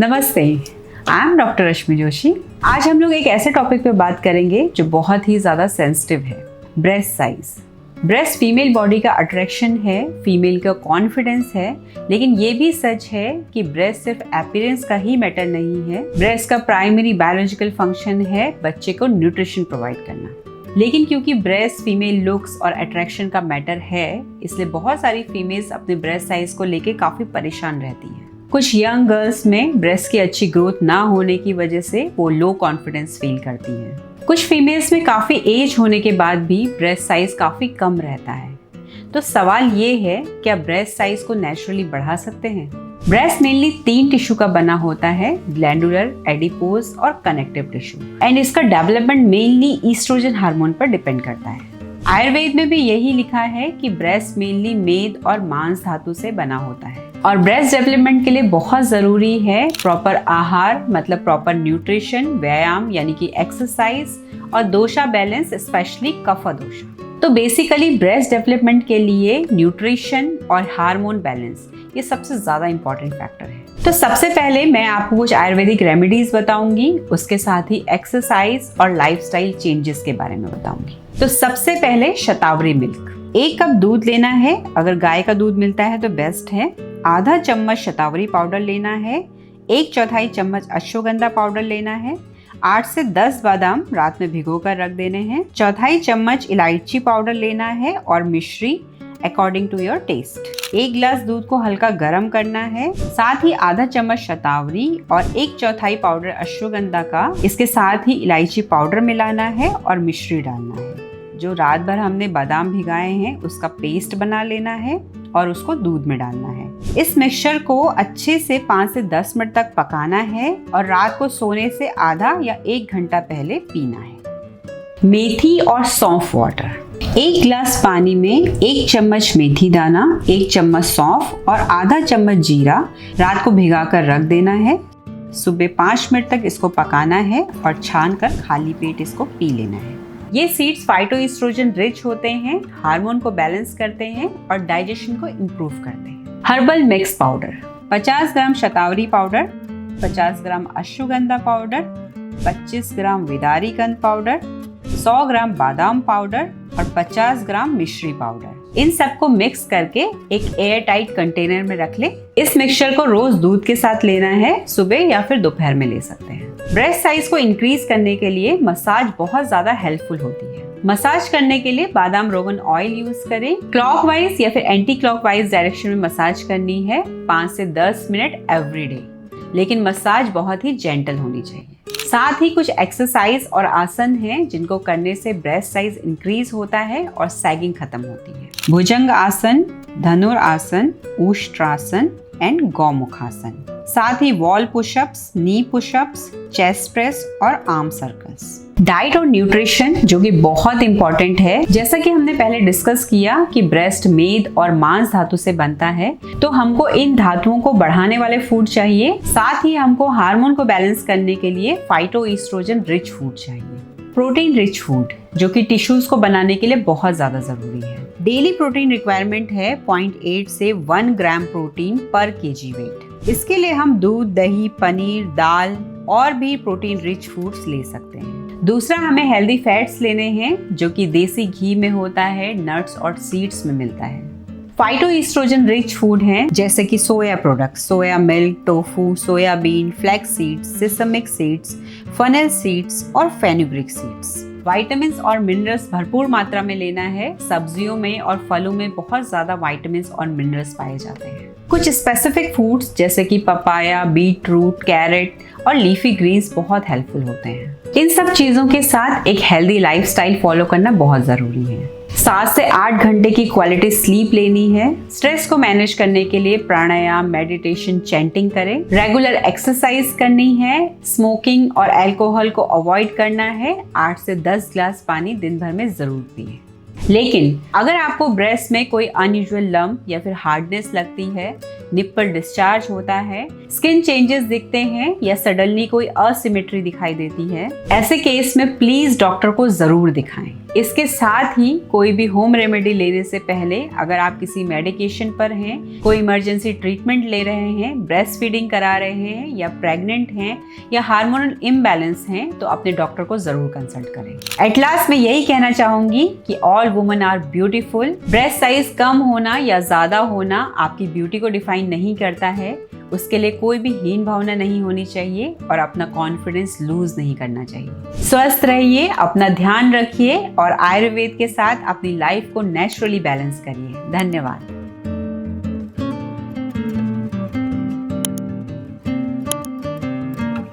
नमस्ते, I am doctor रश्मि जोशी। आज हम लोग एक ऐसे टॉपिक पे बात करेंगे जो बहुत ही ज़्यादा सेंसिटिव है, breast size. Breast female body का अट्रैक्शन है, फीमेल का कॉन्फिडेंस है, लेकिन ये भी सच है कि ब्रेस्ट सिर्फ अपीयरेंस का ही मैटर नहीं है। ब्रेस्ट का प्राइमरी बायोलॉजिकल फंक्शन है बच्चे को न्यूट्रिशन प्रोवाइड करना। लेकिन क्योंकि ब्रेस्ट फीमेल लुक्स और अट्रैक्शन का मैटर है, इसलिए बहुत सारी फीमेल्स अपने ब्रेस्ट साइज को लेके काफ़ी परेशान रहती हैं। कुछ यंग गर्ल्स में ब्रेस्ट की अच्छी ग्रोथ ना होने की वजह से वो लो कॉन्फिडेंस फील करती हैं। कुछ फीमेल्स में काफ़ी एज होने के बाद भी ब्रेस्ट साइज काफ़ी कम रहता है। तो सवाल ये है, क्या ब्रेस्ट साइज को नेचुरली बढ़ा सकते हैं? ब्रेस्ट मेनली 3 टिश्यू का बना होता है, ग्लैंडुलर, एडिपोज और कनेक्टिव टिश्यू, एंड इसका डेवलपमेंट मेनली ईस्ट्रोजन हार्मोन पर डिपेंड करता है। आयुर्वेद में भी यही लिखा है कि ब्रेस्ट मेनली मेद और मांस धातु से बना होता है और ब्रेस्ट डेवलपमेंट के लिए बहुत ज़रूरी है प्रॉपर आहार, मतलब प्रॉपर न्यूट्रिशन, व्यायाम यानी कि एक्सरसाइज और दोषा बैलेंस, स्पेशली कफा दोषा। तो बेसिकली ब्रेस्ट डेवलपमेंट के लिए न्यूट्रिशन और हार्मोन बैलेंस ये सबसे ज़्यादा इंपॉर्टेंट फैक्टर है। तो सबसे पहले मैं आपको कुछ आयुर्वेदिक रेमेडीज बताऊंगी, उसके साथ ही एक्सरसाइज और लाइफस्टाइल चेंजेस के बारे में बताऊंगी। तो सबसे पहले शतावरी मिल्क, 1 कप दूध लेना है, अगर गाय का दूध मिलता है तो बेस्ट है। आधा चम्मच शतावरी पाउडर लेना है, 1/4 चम्मच अश्वगंधा पाउडर लेना है, 8 से 10 बादाम रात में भिगो कर रख देने हैं, 1/4 चम्मच इलायची पाउडर लेना है और मिश्री अकॉर्डिंग टू योर टेस्ट। 1 गिलास दूध को हल्का गर्म करना है, साथ ही आधा चम्मच शतावरी और 1/4 पाउडर अश्वगंधा का, इसके साथ ही इलायची पाउडर मिलाना है और मिश्री डालना है। जो रात भर हमने बादाम भिगाए हैं उसका पेस्ट बना लेना है और उसको दूध में डालना है। इस मिक्सचर को अच्छे से 5 से 10 मिनट तक पकाना है और रात को सोने से आधा या 1 घंटा पहले पीना है। मेथी और सौंफ वाटर, 1 गिलास पानी में 1 चम्मच मेथी दाना, 1 चम्मच सौंफ और आधा चम्मच जीरा रात को भिगा कर रख देना है। सुबह 5 मिनट तक इसको पकाना है और छान कर खाली पेट इसको पी लेना है। ये सीड्स फाइटोएस्ट्रोजन रिच होते हैं, हार्मोन को बैलेंस करते हैं और डाइजेशन को इम्प्रूव करते हैं। हर्बल मिक्स पाउडर, 50 ग्राम शतावरी पाउडर, 50 ग्राम अश्वगंधा पाउडर, 25 ग्राम विदारी कंद पाउडर, 100 ग्राम बादाम पाउडर और 50 ग्राम मिश्री पाउडर। इन सबको मिक्स करके एक एयर टाइट कंटेनर में रख ले। इस मिक्सचर को रोज दूध के साथ लेना है, सुबह या फिर दोपहर में ले सकते हैं। ब्रेस्ट साइज को इंक्रीज करने के लिए मसाज बहुत ज्यादा हेल्पफुल होती है। मसाज करने के लिए बादाम रोगन ऑयल यूज करें। क्लॉकवाइज या फिर एंटी क्लॉकवाइज डायरेक्शन में मसाज करनी है, 5 से 10 मिनट एवरी डे, लेकिन मसाज बहुत ही जेंटल होनी चाहिए। साथ ही कुछ एक्सरसाइज और आसन हैं जिनको करने से ब्रेस्ट साइज इंक्रीज होता है और सैगिंग खत्म होती है। भुजंग आसन, धनुर आसन, उष्ट्रासन एंड गौमुखासन। साथ ही वॉल पुशअप्स, नी पुशअप्स, चेस्ट प्रेस और आर्म सर्कल्स। डाइट और न्यूट्रिशन जो कि बहुत इंपॉर्टेंट है। जैसा कि हमने पहले डिस्कस किया कि ब्रेस्ट मेद और मांस धातु से बनता है, तो हमको इन धातुओं को बढ़ाने वाले फूड चाहिए। साथ ही हमको हार्मोन को बैलेंस करने के लिए फाइटोएस्ट्रोजन रिच फूड चाहिए। प्रोटीन रिच फूड जो कि टिश्यूज को बनाने के लिए बहुत ज्यादा जरूरी है। डेली प्रोटीन रिक्वायरमेंट है 0.8 से 1 ग्राम प्रोटीन पर केजी वेट। इसके लिए हम दूध, दही, पनीर, दाल और भी प्रोटीन रिच फूड्स ले सकते हैं। दूसरा, हमें हेल्दी फैट्स लेने हैं जो कि देसी घी में होता है, नट्स और सीड्स में मिलता है। फाइटोएस्ट्रोजन रिच फूड हैं जैसे कि सोया products, soya milk, tofu, soybean, flax seeds, seismic seeds, funnel seeds और फेनुग्रीक सीड्स। विटामिन्स और मिनरल्स भरपूर मात्रा में लेना है। सब्जियों में और फलों में बहुत ज्यादा विटामिन्स और मिनरल्स पाए जाते हैं। कुछ स्पेसिफिक फूड्स जैसे कि पपाया, बीट रूट, कैरेट और लीफी ग्रीन्स बहुत हेल्पफुल होते हैं। इन सब चीजों के साथ एक हेल्दी लाइफस्टाइल फॉलो करना बहुत जरूरी है। 7 से 8 घंटे की क्वालिटी स्लीप लेनी है। स्ट्रेस को मैनेज करने के लिए प्राणायाम, मेडिटेशन, चैंटिंग करें। रेगुलर एक्सरसाइज करनी है। स्मोकिंग और अल्कोहल को अवॉइड करना है। 8 से 10 गिलास पानी दिन भर में जरूर पिए। लेकिन अगर आपको ब्रेस्ट में कोई अनयूजुअल लम्प या फिर हार्डनेस लगती है निप्पल डिस्चार्ज होता है, स्किन चेंजेस दिखते हैं या सडनली कोई असिमेट्री दिखाई देती है, ऐसे केस में प्लीज डॉक्टर को जरूर दिखाएं। इसके साथ ही कोई भी होम रेमेडी लेने से पहले अगर आप किसी मेडिकेशन पर हैं, कोई इमरजेंसी ट्रीटमेंट ले रहे हैं, ब्रेस्ट फीडिंग करा रहे हैं या प्रेग्नेंट हैं या हार्मोनल इम्बैलेंस हैं तो अपने डॉक्टर को जरूर कंसल्ट करें। एट लास्ट मैं यही कहना चाहूंगी कि all women are beautiful. Breast size कम होना या ज्यादा होना आपकी ब्यूटी को डिफाइन नहीं करता है, उसके लिए कोई भी हीन भावना नहीं होनी चाहिए और अपना कॉन्फिडेंस लूज नहीं करना चाहिए। स्वस्थ रहिए, अपना ध्यान रखिए और आयुर्वेद के साथ अपनी लाइफ को नेचुरली बैलेंस करिए। धन्यवाद।